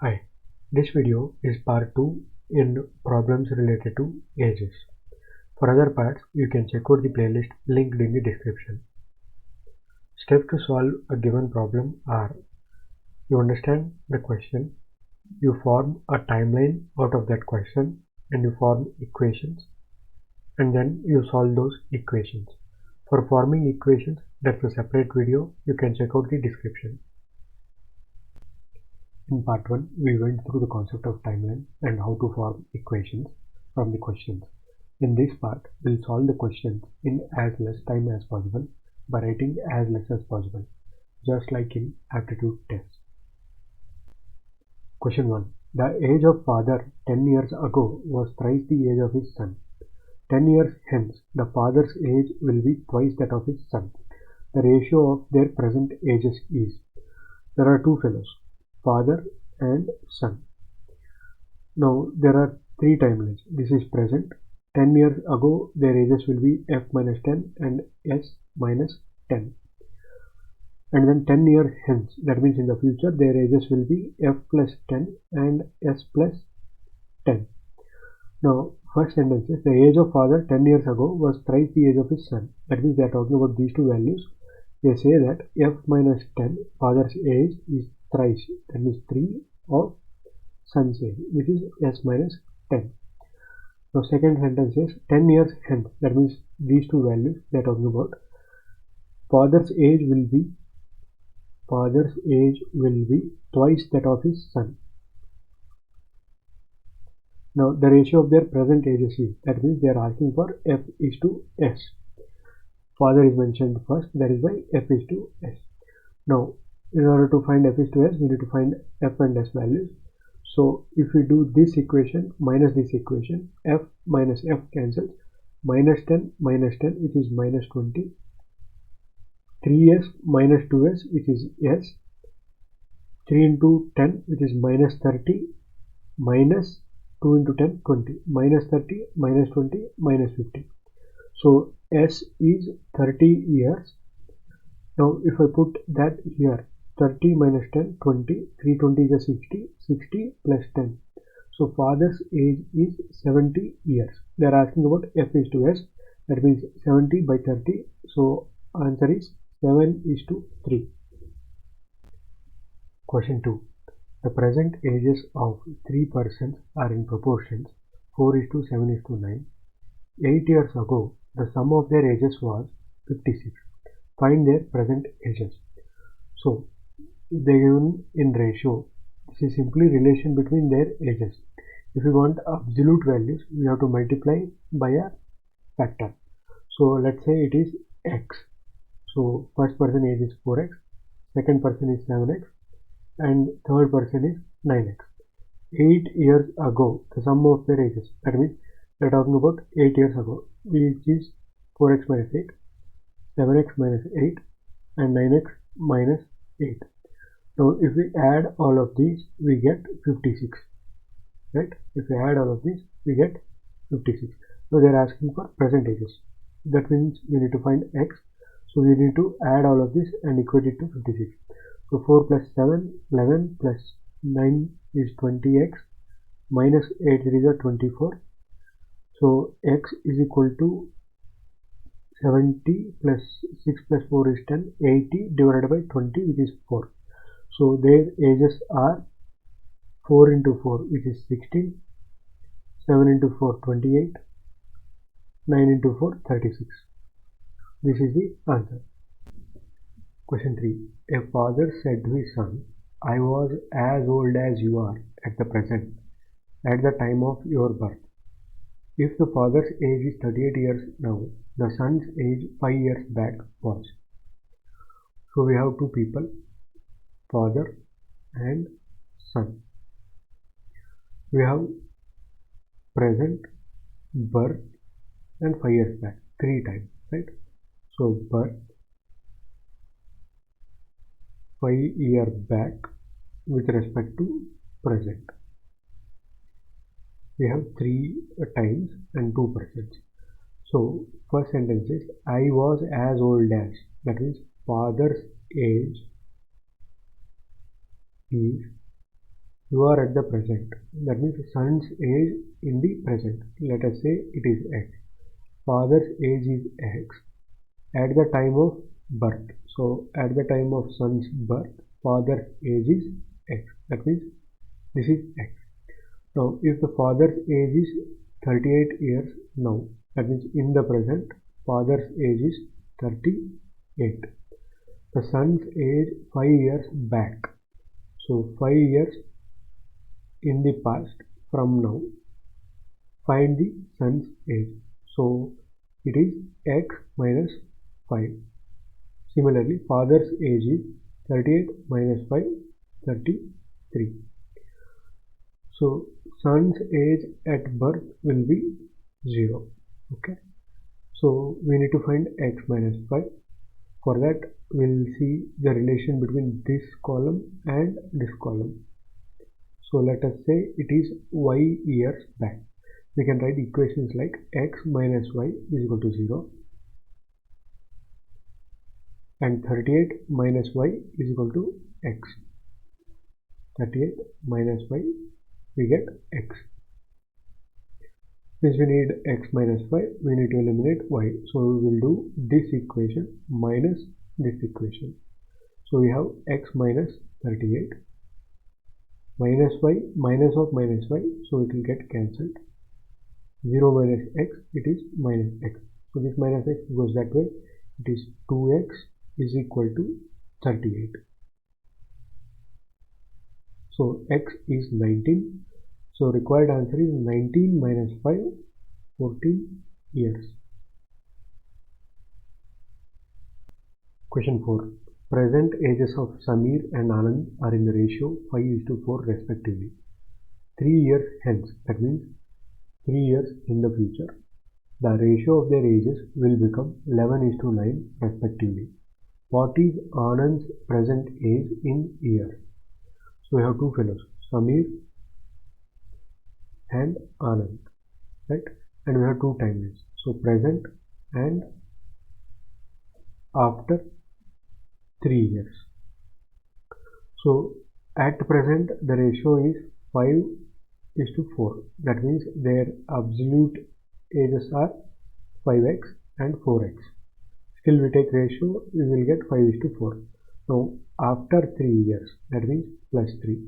Hi, this video is part 2 in problems related to ages. For other parts, you can check out the playlist linked in the description. Steps to solve a given problem are: you understand the question, you form a timeline out of that question, and you form equations, and then you solve those equations. For forming equations, that's a separate video, you can check out the description. In part 1, we went through the concept of timeline and how to form equations from the questions. In this part, we'll solve the questions in as less time as possible by writing as less as possible, just like in aptitude tests. Question 1. The age of father 10 years ago was thrice the age of his son. 10 years hence, the father's age will be twice that of his son. The ratio of their present ages is. There are two fellows, father and son. Now there are three timelines. This is present. 10 years ago their ages will be f minus 10 and s minus 10. And then 10 years hence, that means in the future, their ages will be f plus 10 and s plus 10. Now first sentence is, the age of father 10 years ago was thrice the age of his son. That means they are talking about these two values. They say that f minus 10, father's age, is thrice, that means 3 of son's age, which is s minus 10. Now second sentence is 10 years hence, that means these two values they are talking about. Father's age will be twice that of his son. Now the ratio of their present ages is, that means they are asking for f is to s. Father is mentioned first, that is why f is to s. Now in order to find f is to s, we need to find f and s values. So if we do this equation minus this equation, f minus f cancels, minus 10 minus 10, which is minus 20, 3s minus 2s, which is s, 3 into 10, which is minus 30, minus 2 into 10, 20, minus 30, minus 20, minus 50. So s is 30 years. Now if I put that here, 30 minus 10, 20, 320 is a 60, 60 plus 10. So father's age is 70 years. They are asking about f is to s, that means 70 by 30. So answer is 7 is to 3. Question 2. The present ages of 3 persons are in proportions 4 is to 7 is to 9. 8 years ago, the sum of their ages was 56. Find their present ages. So they given in ratio. This is simply relation between their ages. If we want absolute values, we have to multiply by a factor. So let's say it is x. So first person age is 4x, second person is 7x, and third person is 9x. 8 years ago, the sum of their ages, that means we are talking about 8 years ago, which is 4x minus 8, 7x minus 8, and 9x minus 8. Now if we add all of these, we get 56, right? If we add all of these, we get 56. Now they are asking for present ages. That means we need to find x. So we need to add all of this and equate it to 56. So 4 plus 7, 11, plus 9 is 20x, minus 8 is a 24. So x is equal to 70 plus 6 plus 4 is 10, 80 divided by 20, which is 4. So their ages are 4 into 4, which is 16, 7 into 4, 28, 9 into 4, 36. This is the answer. Question 3. A father said to his son, I was as old as you are at the present, at the time of your birth. If the father's age is 38 years now, the son's age 5 years back was. So we have two people, father and son. We have present, birth, and 5 years back, 3 times, right? So birth, 5 years back with respect to present. We have 3 times and 2 persons. So first sentence is, I was as old as, that means father's age is You are at the present. That means son's age in the present. Let us say it is X. Father's age is X at the time of birth. So at the time of son's birth, father's age is X. That means this is X. Now if the father's age is 38 years now, that means in the present, father's age is 38. The son's age 5 years back. So 5 years in the past from now, find the son's age. So it is X minus 5. Similarly, father's age is 38 minus 5, 33. So son's age at birth will be 0. Okay. So we need to find X minus 5. For that, we'll see the relation between this column and this column. So let us say it is Y years back. We can write equations like X minus Y is equal to 0 and 38 minus Y is equal to X. 38 minus Y, we get X. Since we need X minus Y, we need to eliminate Y. So we will do this equation minus this equation. So we have X minus 38 minus Y, minus of minus Y, so it will get cancelled. 0 minus X, it is minus X. So this minus X goes that way. It is 2X is equal to 38. So X is 19. So required answer is 19 minus 5, 14 years. Question 4. Present ages of Samir and Anand are in the ratio 5:4 respectively. 3 years hence, that means 3 years in the future, the ratio of their ages will become 11:9 respectively. What is Anand's present age in years? So we have two fellows, Samir and Anand, right? And we have two timelines. So present and after 3 years. So at present the ratio is 5:4. That means their absolute ages are 5x and 4x. Still we take ratio, we will get 5:4. Now after 3 years, that means plus 3.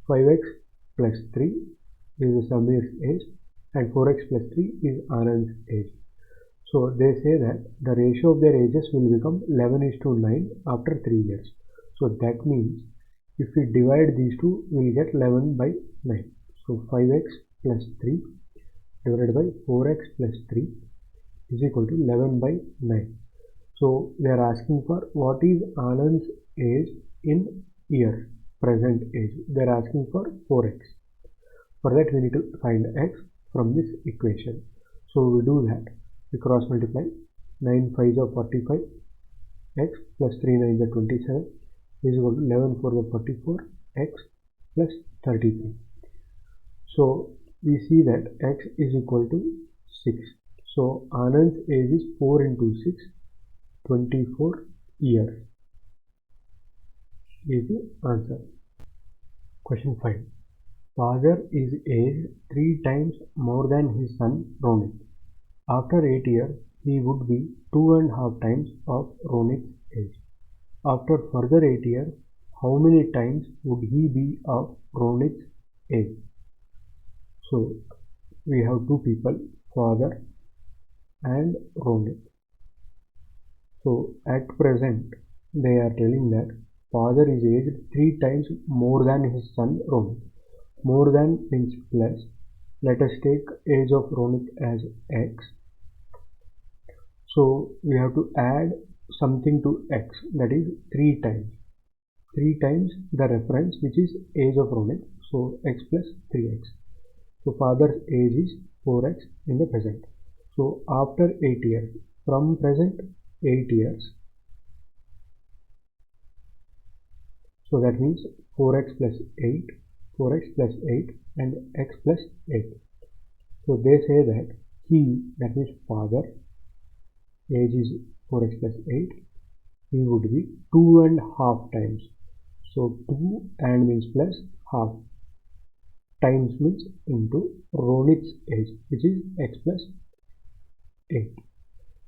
5x plus 3 is Samir's age and 4x plus 3 is Anand's age. So they say that the ratio of their ages will become 11:9 after 3 years. So that means if we divide these two, we will get 11 by 9. So 5x plus 3 divided by 4x plus 3 is equal to 11 by 9. So they are asking for what is Anand's age in years, present age. They are asking for 4x. For that we need to find x from this equation. So we do that. We cross multiply. 9 5s are 45. X plus 3 9s are 27 is equal to 11 4s are 44. X plus 33. So we see that x is equal to 6. So Anand's age is 4 into 6, 24 years is the answer. Question 5. Father is aged 3 times more than his son Ronit. After 8 years, he would be 2.5 times of Ronit's age. After further 8 years, how many times would he be of Ronit's age? So we have two people, father and Ronit. So at present, they are telling that father is aged 3 times more than his son Ronit. More than means plus. Let us take age of Ronit as x. So we have to add something to x, that is 3 times. 3 times the reference, which is age of Ronit. So x plus 3x. So father's age is 4x in the present. So after 8 years, from present 8 years. So that means 4x plus 8, 4x plus 8 and x plus 8. So they say that he, that means father, age is 4x plus 8, he would be 2.5 times. So 2 and means plus half. times means into Ronit's age, which is x plus 8.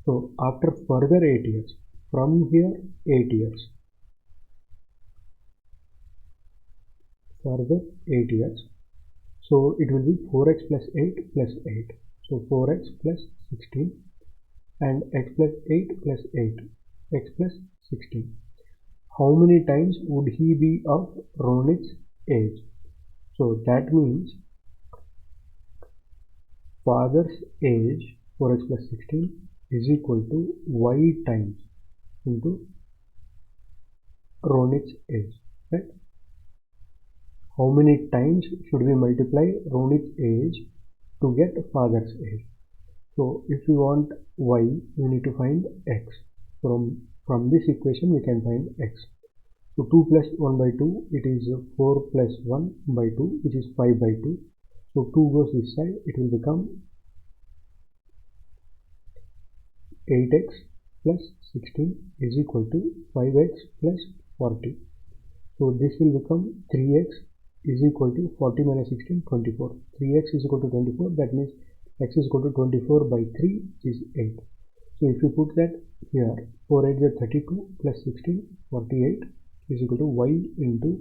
So after further 8 years, from here 8 years, further 8 years, so it will be 4x plus 8 plus 8. So 4x plus 16 and x plus 8 plus 8, x plus 16. How many times would he be of Ronit's age? So that means father's age 4x plus 16 is equal to y times into Ronit's age, right? How many times should we multiply Ronit's age to get father's age? So if we want y, we need to find x. From this equation we can find x. So 2 plus 1 by 2, it is 4 plus 1 by 2, which is 5 by 2. So 2 goes this side, it will become 8x plus 16 is equal to 5x plus 40. So this will become 3x is equal to 40 minus 16, 24. 3x is equal to 24, that means x is equal to 24 by 3, which is 8. So if you put that here, 4 8 is 32 plus 16, 48 is equal to y into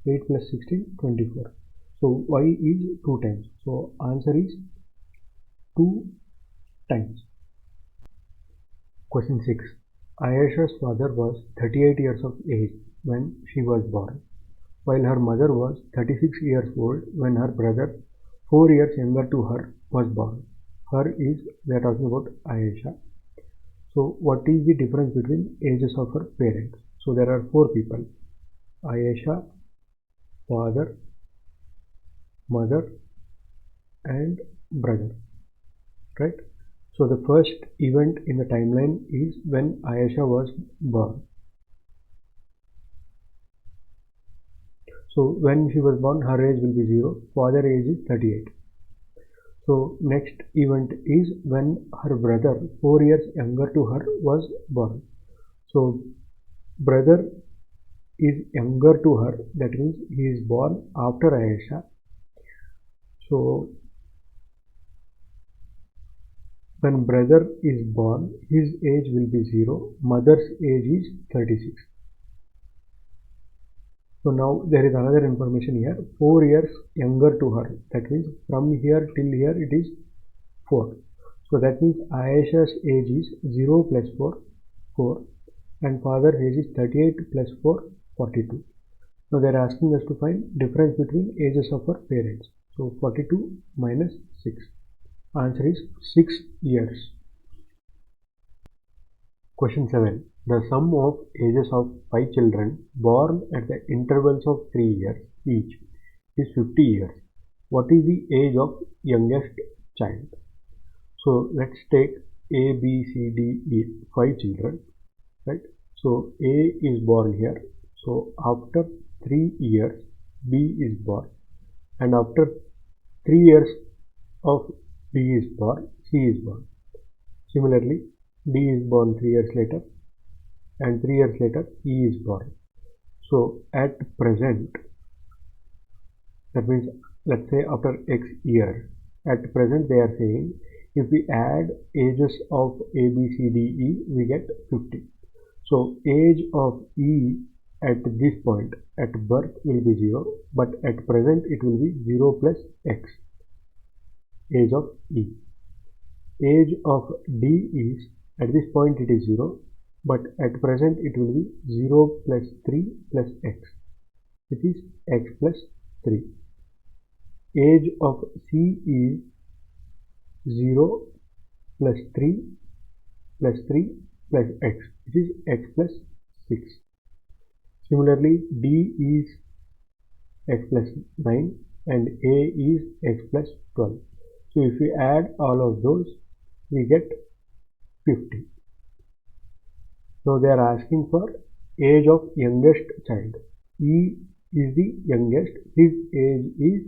8 plus 16, 24. So y is 2 times. So answer is 2 times. Question 6. Ayesha's father was 38 years of age when she was born, while her mother was 36 years old when her brother, 4 years younger to her, was born. Her is, we are talking about Ayesha. So what is the difference between ages of her parents? So there are 4 people: Ayesha, father, mother and brother, right? So the first event in the timeline is when Ayesha was born. So when she was born, her age will be 0, father age is 38. So next event is when her brother, 4 years younger to her, was born. So brother is younger to her, that means he is born after Ayesha. So when brother is born, his age will be 0, mother's age is 36. So now there is another information here, 4 years younger to her, that means from here till here it is 4. So that means Ayesha's age is 0 plus 4, 4, and father's age is 38 plus 4, 42. Now they are asking us to find difference between ages of our parents. So 42 minus 6. Answer is 6 years. Question 7. The sum of ages of 5 children born at the intervals of 3 years each is 50 years. What is the age of youngest child? So let's take A, B, C, D, E, 5 children, right? So A is born here. So after 3 years, B is born, and after 3 years of B is born, C is born. Similarly, D is born 3 years later, and 3 years later E is born. So at present, that means let's say after X years, at present they are saying if we add ages of A, B, C, D, E, we get 50. So age of E at this point at birth will be 0, but at present it will be 0 plus X, age of E. Age of D is, at this point it is 0, but at present it will be 0 plus 3 plus X, which is X plus 3. Age of C is 0 plus 3 plus 3 plus X, which is X plus 6. Similarly, D is X plus 9 and A is X plus 12. So if we add all of those, we get 50. So they are asking for age of youngest child. E is the youngest, his age is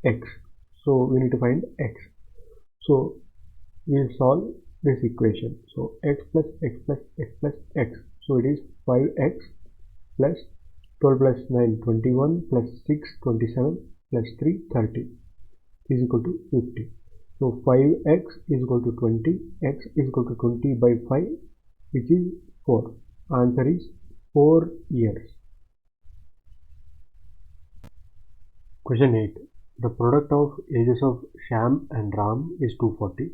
X. So we need to find X. So we will solve this equation. So X plus X plus X plus X. So it is 5X plus 12 plus 9, 21 plus 6, 27 plus 3, 30 is equal to 50. So 5x is equal to 20, x is equal to 20 by 5, which is 4. Answer is 4 years. Question 8. The product of ages of Shyam and Ram is 240.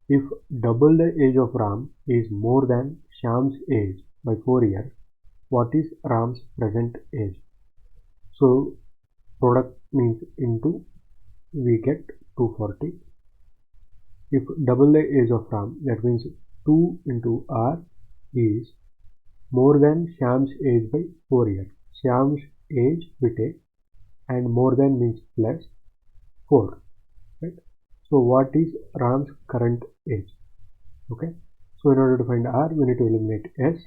If double the age of Ram is more than Shyam's age by 4 years, what is Ram's present age? So product means into, we get 240. If double the age of Ram, that means 2 into R is more than Shyam's age by 4 years. Shyam's age we take, and more than means plus 4, right? So what is Ram's current age? Okay, so in order to find R, we need to eliminate S.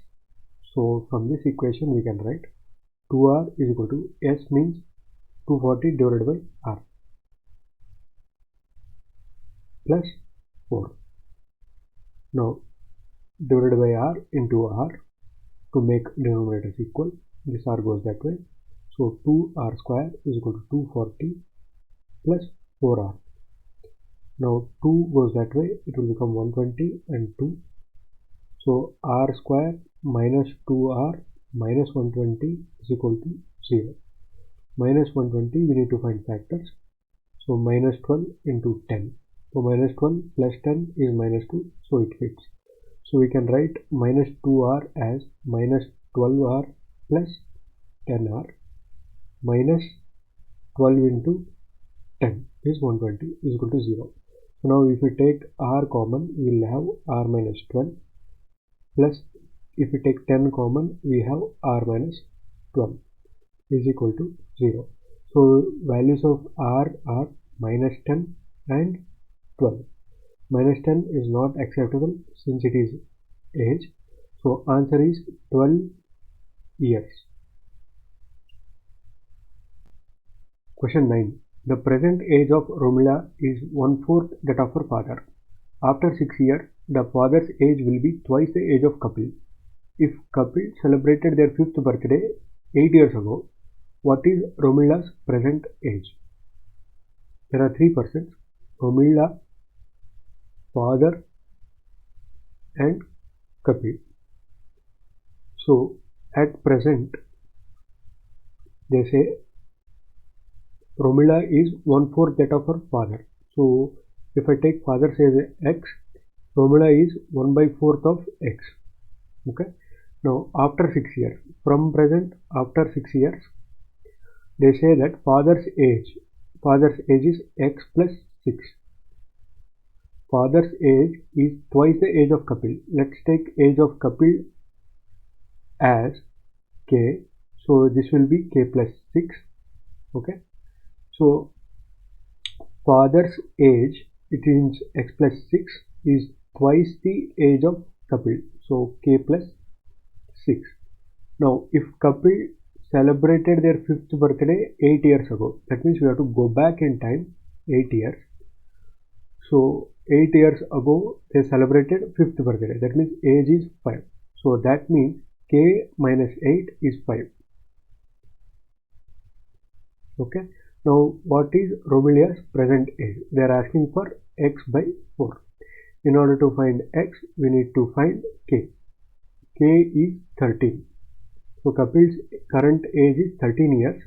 So from this equation we can write 2R is equal to S means 240 divided by R plus 4. Now divided by R into R to make denominators equal. This R goes that way. So 2R square is equal to 240 plus 4R. Now 2 goes that way, it will become 120 and 2. So R square minus 2R minus 120 is equal to 0. Minus 120, we need to find factors. So minus 12 into 10. So minus 12 plus 10 is minus 2, so it fits. So we can write minus 2R as minus 12R plus 10R minus 12 into 10 is 120 is equal to 0. So now if we take R common, we will have R minus 12 plus if we take 10 common, we have R minus 12 is equal to 0. So values of R are minus 10 and 12. Minus 10 is not acceptable since it is age. So answer is 12 years. Question 9. The present age of Romila is 1/4 that of her father. After 6 years, the father's age will be twice the age of Kapil. If Kapil celebrated their 5th birthday 8 years ago, what is Romila's present age? There are 3 persons: Romila, father, and Kapil. So at present, they say Romila is 1/4 that of her father. So if I take father says x, Romila is 1/4 of x. Okay. Now after 6 years, from present after 6 years, they say that father's age is x plus 6. Father's age is twice the age of Kapil. Let's take age of Kapil as k. So this will be k plus 6. Okay. So father's age, it means x plus 6 is twice the age of Kapil. So k plus 6. Now if Kapil celebrated their 5th birthday 8 years ago, that means we have to go back in time 8 years. So 8 years ago they celebrated 5th birthday, that means age is 5. So that means k minus 8 is 5. Okay. Now what is Romila's present age? They are asking for x by 4. In order to find x, we need to find k. K is 13. So Kapil's current age is 13 years.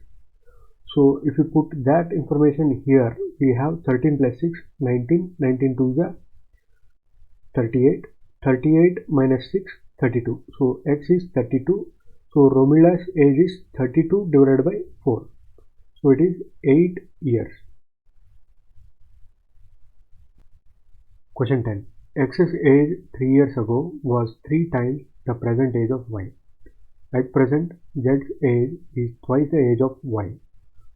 So if you put that information here, we have 13 plus 6, 19, 19 to the 38, 38 minus 6, 32. So x is 32. So Romila's age is 32 divided by 4. So it is 8 years. Question 10. X's age 3 years ago was 3 times the present age of y. At present, Z's age is twice the age of y.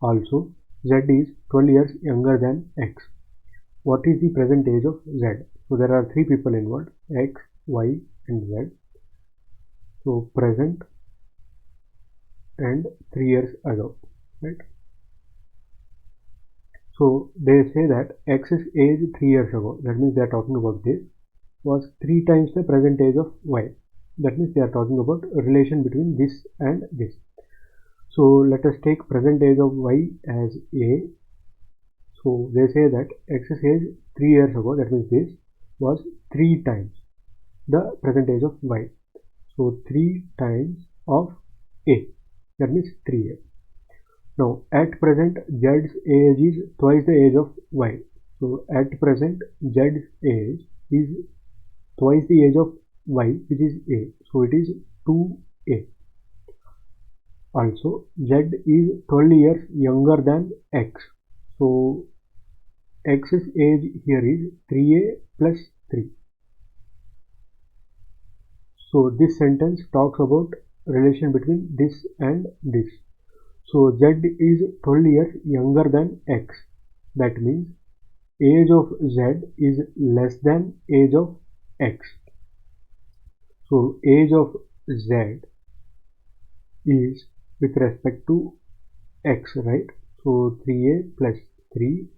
Also, Z is 12 years younger than X. What is the present age of Z? So there are 3 people involved: X, Y, and Z. So present and 3 years ago, right? So they say that X's age 3 years ago, that means they are talking about this, was 3 times the present age of Y. That means they are talking about a relation between this and this. So let us take present age of y as a. So they say that x's age 3 years ago, that means this was 3 times the present age of y. So 3 times of a, that means 3 years. Now at present z's age is twice the age of y. So at present z's age is twice the age of y, which is a. So it is 2a. Also z is 12 years younger than x. So x's age here is 3a plus 3. So this sentence talks about relation between this and this. So z is 12 years younger than x. That means age of z is less than age of x. So age of z is with respect to x, right? So 3a plus 3,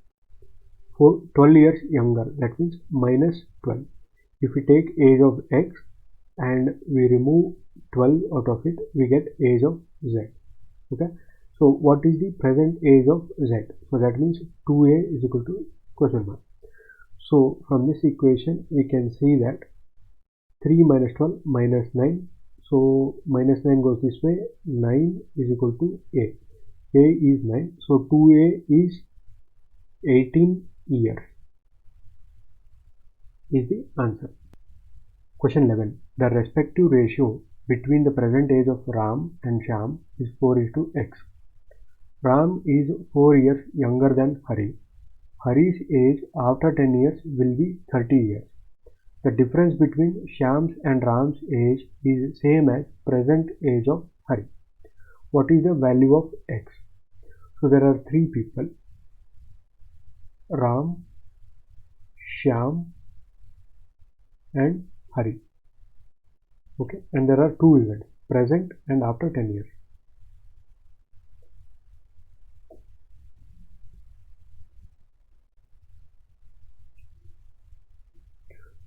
12 years younger, that means minus 12. If we take age of x and we remove 12 out of it, we get age of z. Okay, so what is the present age of z? So that means 2a is equal to question mark. So from this equation we can see that 3 minus 12 minus 9. So minus 9 goes this way, 9 is equal to a. A is 9, so 2a is 18 years is the answer. Question 11. The respective ratio between the present age of Ram and Shyam is 4:x. Ram is 4 years younger than Hari. Hari's age after 10 years will be 30 years. The difference between Shyam's and Ram's age is same as present age of Hari. What is the value of x? So there are 3 people, Ram, Shyam and Hari. Okay, and there are 2 events, present and after 10 years.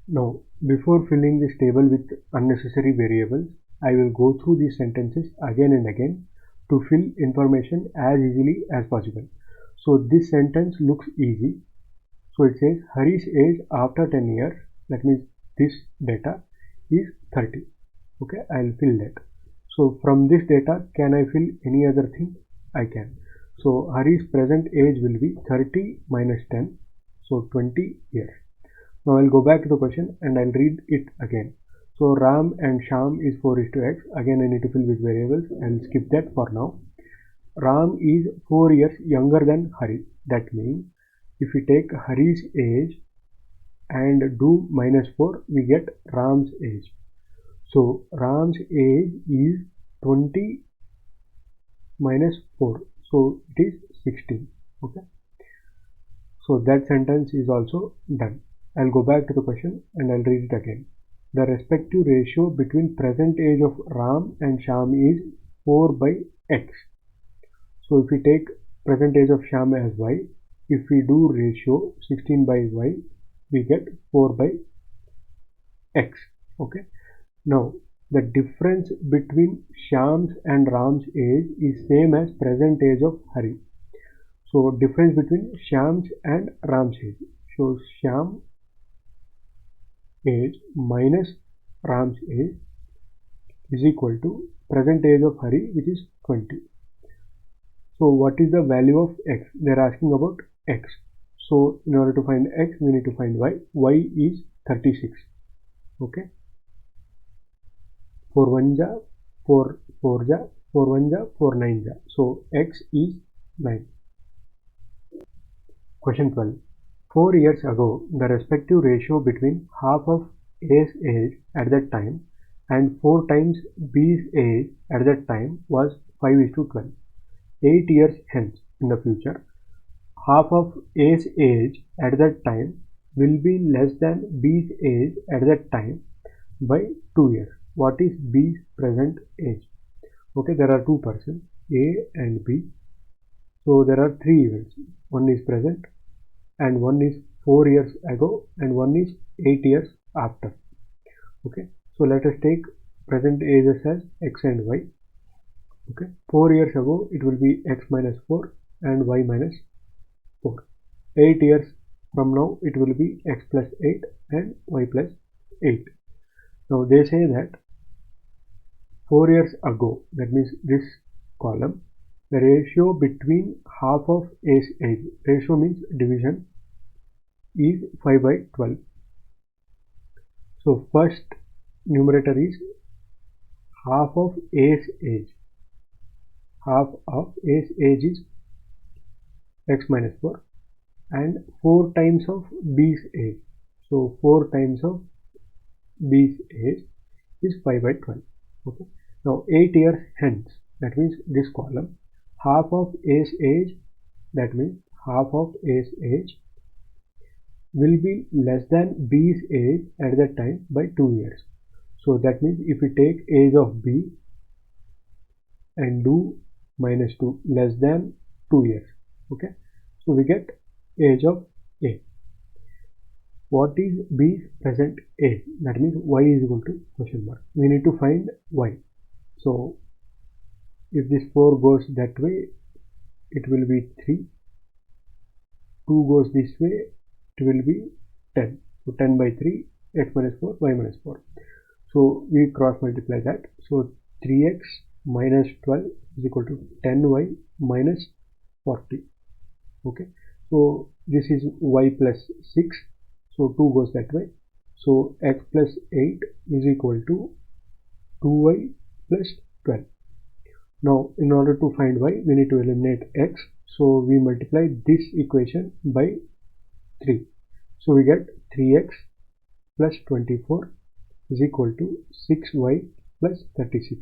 Now, before filling this table with unnecessary variables, I will go through these sentences again and again to fill information as easily as possible. So this sentence looks easy. So it says Hari's age after 10 years, that means this data is 30. Okay, I'll fill that. So from this data, can I fill any other thing? I can. So Hari's present age will be 30 minus 10, so 20 years. Now I'll go back to the question and I'll read it again. So Ram and Shyam is 4:x. Again I need to fill with variables. I'll skip that for now. Ram is 4 years younger than Hari. That means if we take Hari's age and do minus 4, we get Ram's age. So Ram's age is 20 minus 4. So it is 16. Okay. So that sentence is also done. I'll go back to the question and I'll read it again. The respective ratio between present age of Ram and Shyam is 4/x. So if we take present age of Shyam as y, if we do ratio 16/y, we get 4/x. Okay. Now the difference between Shyam's and Ram's age is same as present age of Hari. So difference between Shyam's and Ram's age. So Shyam age minus Ram's age is equal to present age of Hari, which is 20. So what is the value of x? They are asking about x. So in order to find x, we need to find y. Y is 36. Okay. 4 1 ja, 4 4 ja, 4 1 ja, 4 9 ja. So x is 9. Question 12. 4 years ago, the respective ratio between half of A's age at that time and 4 times B's age at that time was 5:12. 8 years hence, in the future, half of A's age at that time will be less than B's age at that time by 2 years. What is B's present age? Okay, there are 2 persons, A and B. So there are 3 events. One is present and one is 4 years ago and one is 8 years after. Okay, so let us take present ages as x and y. Okay, 4 years ago it will be x minus 4 and y minus 4. 8 years from now it will be x plus 8 and y plus 8. Now they say that 4 years ago, that means this column, the ratio between half of A's age, ratio means division, is 5 by 12. So first numerator is half of A's age. Half of A's age is x minus 4 and 4 times of B's age. So 4 times of B's age is 5 by 12. Okay. Now 8 years hence, that means this column, half of A's age, that means half of A's age will be less than B's age at that time by 2 years. So that means if we take age of B and do minus 2 less than 2 years. Okay. So we get age of A. What is B's present age? That means y is equal to question mark. We need to find y. So if this 4 goes that way, it will be 3. 2 goes this way, it will be 10. So 10 by 3, x minus 4, y minus 4. So we cross multiply that. So 3x minus 12 is equal to 10y minus 40. Okay. So this is y plus 6. So 2 goes that way. So x plus 8 is equal to 2y plus 12. Now in order to find y, we need to eliminate x. So we multiply this equation by 3. So we get 3x plus 24 is equal to 6y plus 36.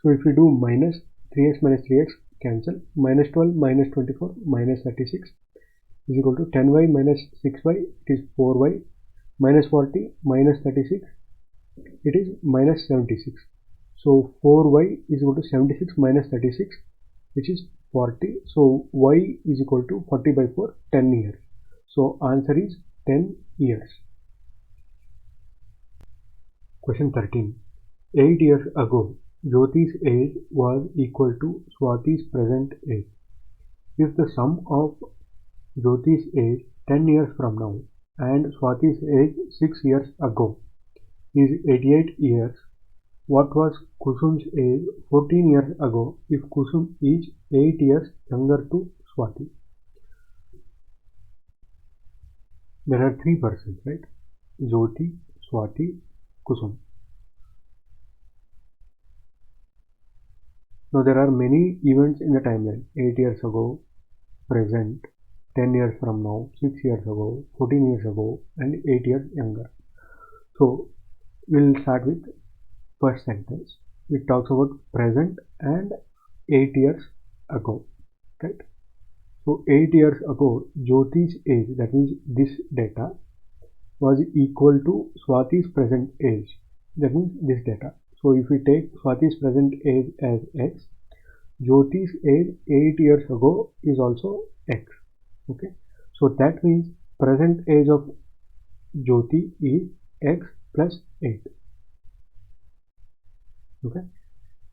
So if we do minus 3x minus 3x cancel, minus 12 minus 24 minus 36 is equal to 10y minus 6y, it is 4y, minus 40 minus 36, it is minus 76. So 4y is equal to 76 minus 36, which is 40. So y is equal to 40 by 4, 10 years. So answer is 10 years. Question 13. 8 years ago, Jyoti's age was equal to Swati's present age. If the sum of Jyoti's age 10 years from now and Swati's age 6 years ago is 88 years, what was Kusum's age 14 years ago if Kusum is 8 years younger to Swati? There are 3 persons, right? Jyoti, Swati, Kusum. Now there are many events in the timeline. 8 years ago, present, 10 years from now, 6 years ago, 14 years ago, and 8 years younger. So we'll start with first sentence. It talks about present and 8 years ago, right? So 8 years ago, Jyoti's age, that means this data, was equal to Swati's present age, that means this data. So if we take Swati's present age as x, Jyoti's age 8 years ago is also x. Okay, so that means present age of Jyoti is x plus 8. Okay,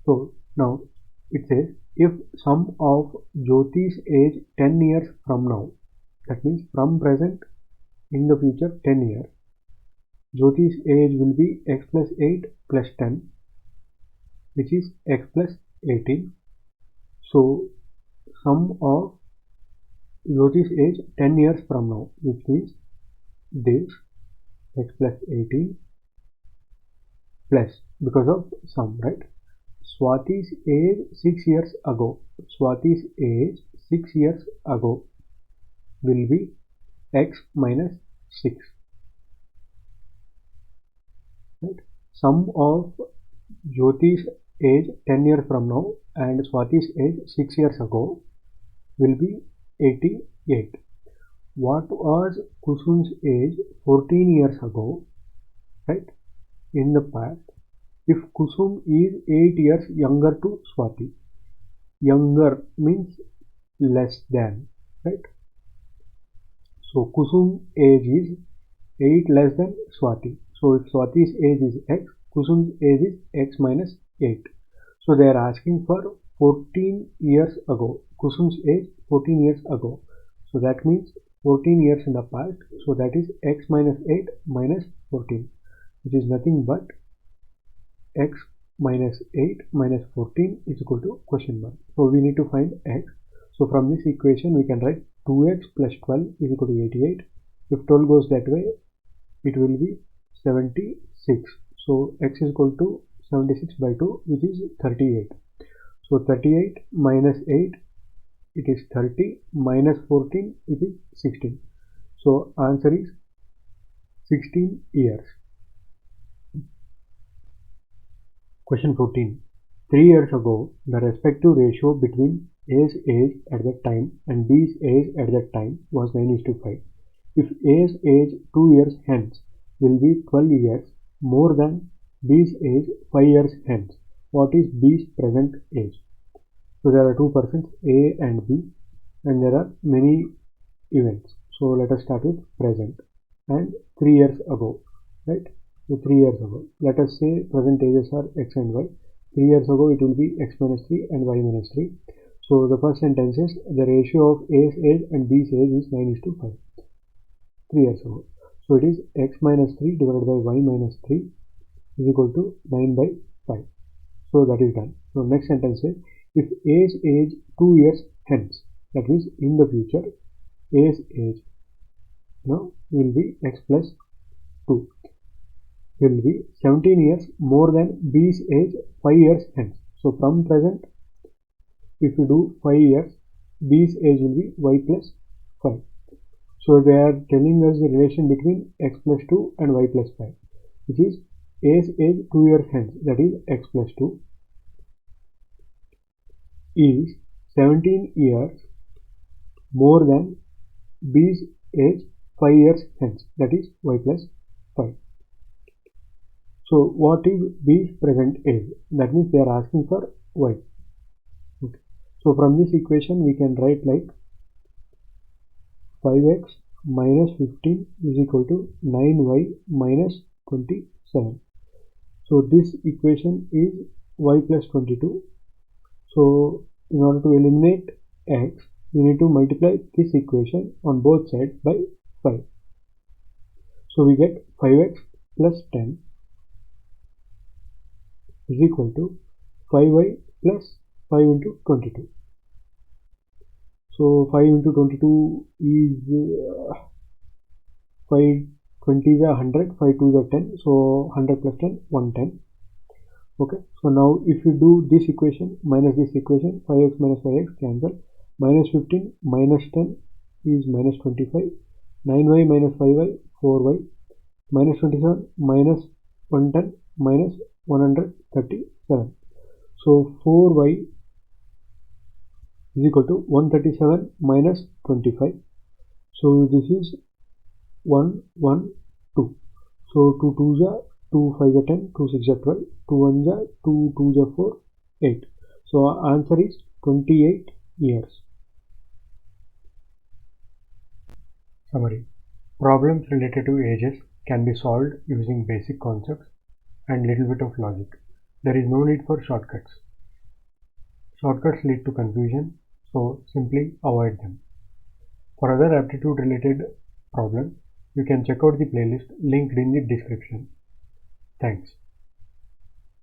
so now it says if sum of Jyoti's age 10 years from now, that means from present in the future 10 years, Jyoti's age will be x plus 8 plus 10, which is x plus 18. So sum of Jyoti's age 10 years from now, which means this x plus 18 plus, because of sum, right? Swati's age 6 years ago. Swati's age 6 years ago will be x minus 6. Right? Sum of Jyoti's age 10 years from now and Swati's age 6 years ago will be 88. What was Kusum's age 14 years ago, right? In the past, if Kusum is 8 years younger to Swati, younger means less than, right? So Kusum age is 8 less than Swati. So if Swati's age is x, Kusum's age is x minus 8. So they are asking for 14 years ago. Kusum's age 14 years ago. So that means 14 years in the past. So that is x minus 8 minus 14, which is nothing but x minus 8 minus 14 is equal to question mark. So we need to find x. So from this equation we can write 2x plus 12 is equal to 88. If 12 goes that way, it will be 76. So x is equal to 76 by 2, which is 38. So 38 minus 8, it is 30, minus 14, it is 16. So answer is 16 years. Question 14. 3 years ago, the respective ratio between A's age at that time and B's age at that time was 9:5. If A's age 2 years hence will be 12 years more than B's age 5 years hence, what is B's present age? So there are two persons, A and B, and there are many events. So let us start with present and 3 years ago, right? So 3 years ago, let us say present ages are x and y. 3 years ago it will be x minus 3 and y minus 3. So the first sentence is the ratio of A's age and B's age is 9:5. 3 years ago. So it is x minus 3 divided by y minus 3 is equal to 9/5. So that is done. So next sentence is if A's age 2 years hence, that means in the future, A's age now will be x plus 2 will be 17 years more than B's age 5 years hence. So from present, if you do 5 years, B's age will be y plus 5. So they are telling us the relation between x plus 2 and y plus 5, which is A's age 2 years hence, that is x plus 2, is 17 years more than B's age 5 years hence, that is y plus 5. So what is B's present age? That means they are asking for y. Okay. So from this equation we can write like 5x minus 15 is equal to 9y minus 27. So this equation is y plus 22. So in order to eliminate x, we need to multiply this equation on both sides by 5. So we get 5x plus 10 is equal to 5y plus 5 into 22. So 5 into 22 is 5 20 is 100, 5 2 is 10, so 100 plus 10, 110. Okay, so now if you do this equation minus this equation, 5x minus 5x cancel, minus 15 minus 10 is minus 25, 9y minus 5y, 4y, minus 27 minus 110 minus 137. So 4y is equal to 137 minus 25. So this is 1, 1, 2. So 2 2s are 2 5 are 10, 2 6 are 12, 2 1s are 2 2s are 4, 8. So our answer is 28 years. Summary. Problems related to ages can be solved using basic concepts and little bit of logic. There is no need for shortcuts. Shortcuts lead to confusion, so simply avoid them. For other aptitude related problems, you can check out the playlist linked in the description. Thanks.